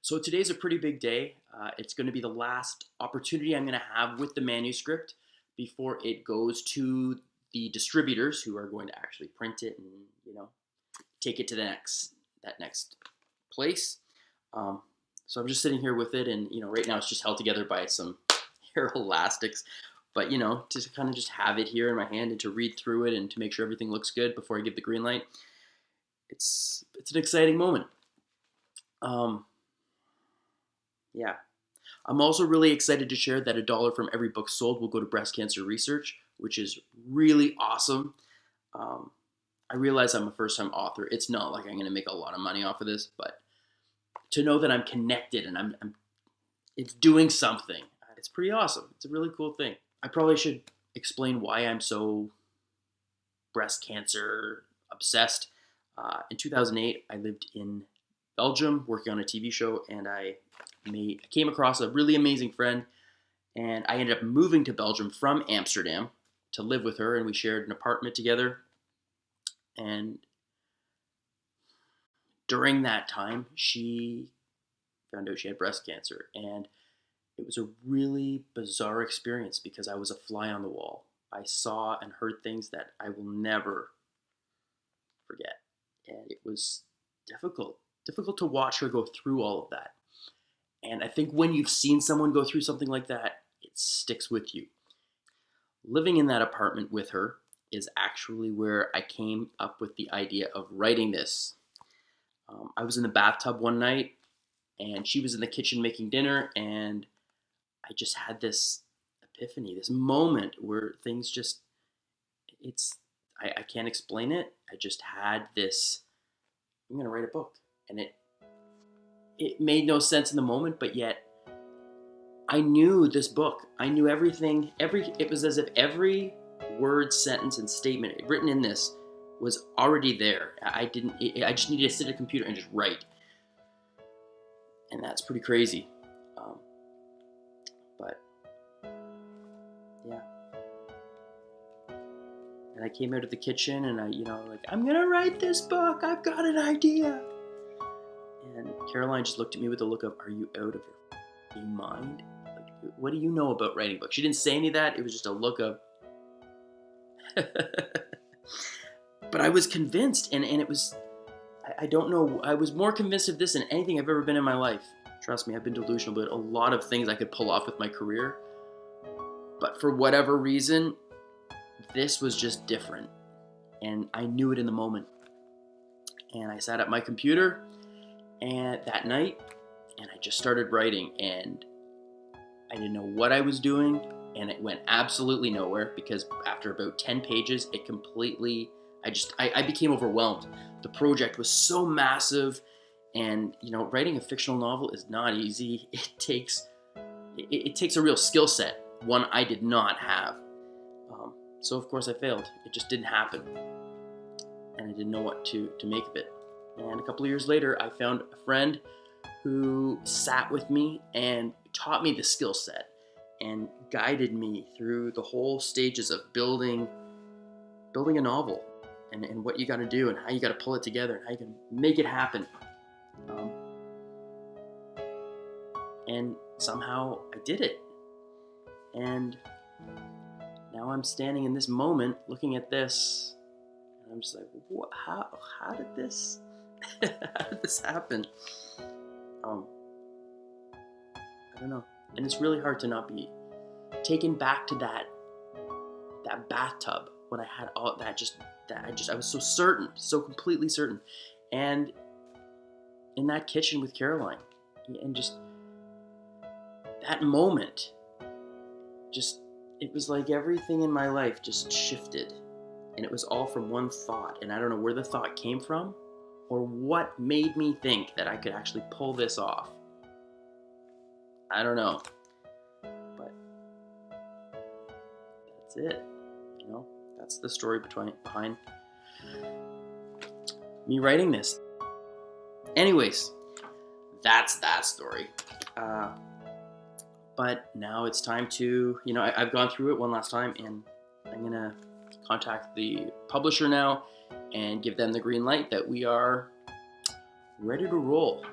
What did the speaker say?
So today's a pretty big day. It's going to be the last opportunity I'm going to have with the manuscript before it goes to the distributors who are going to actually print it and take it to the next place. Um, so I'm just sitting here with it, and right now it's just held together by some hair elastics. But to kind of just have it here in my hand and to read through it and to make sure everything looks good before I give the green light, it's an exciting moment. Yeah. I'm also really excited to share that $1 from every book sold will go to breast cancer research, which is really awesome. Um, I realize I'm a first-time author. It's not like I'm going to make a lot of money off of this, but to know that I'm connected and it's doing something, it's pretty awesome. It's a really cool thing. I probably should explain why I'm so breast cancer obsessed. In 2008, I lived in Belgium working on a TV show, and I came across a really amazing friend, and I ended up moving to Belgium from Amsterdam to live with her, and we shared an apartment together. And during that time, she found out she had breast cancer, and it was a really bizarre experience because I was a fly on the wall. I saw and heard things that I will never forget, and it was difficult to watch her go through all of that. And I think when you've seen someone go through something like that, it sticks with you. Living in that apartment with her is actually where I came up with the idea of writing this. I was in the bathtub one night, and she was in the kitchen making dinner, and I just had this epiphany, this moment where things just, I can't explain it. I just had this, I'm going to write a book. And it made no sense in the moment, but yet I knew this book. I knew everything. It was as if every word, sentence, and statement written in this was already there. I just needed to sit at a computer and just write. And that's pretty crazy. But yeah. And I came out of the kitchen and I'm going to write this book. I've got an idea. And Caroline just looked at me with a look of, are you out of your mind? Like, what do you know about writing books? She didn't say any of that. It was just a look of... But I was convinced, and it was... I don't know. I was more convinced of this than anything I've ever been in my life. Trust me, I've been delusional, but a lot of things I could pull off with my career. But for whatever reason, this was just different. And I knew it in the moment. And I sat at my computer... and that night, and I just started writing, and I didn't know what I was doing, and it went absolutely nowhere because after about 10 pages, it completely, I became overwhelmed. The project was so massive, and writing a fictional novel is not easy. It takes a real skill set, one I did not have. So of course I failed. It just didn't happen, and I didn't know what to make of it. And a couple of years later, I found a friend who sat with me and taught me the skill set and guided me through the whole stages of building a novel and what you got to do and how you got to pull it together and how you can make it happen. And somehow I did it. And now I'm standing in this moment looking at this, and I'm just like, what? How did this... how did this happen? I don't know. And it's really hard to not be taken back to that bathtub when I had all that. I was so certain, so completely certain. And in that kitchen with Caroline, and just that moment, it was like everything in my life just shifted. And it was all from one thought. And I don't know where the thought came from, or what made me think that I could actually pull this off. I don't know. But that's it. That's the story behind me writing this. Anyways, that's that story. But now it's time to, I've gone through it one last time, and I'm going to contact the publisher now and give them the green light that we are ready to roll.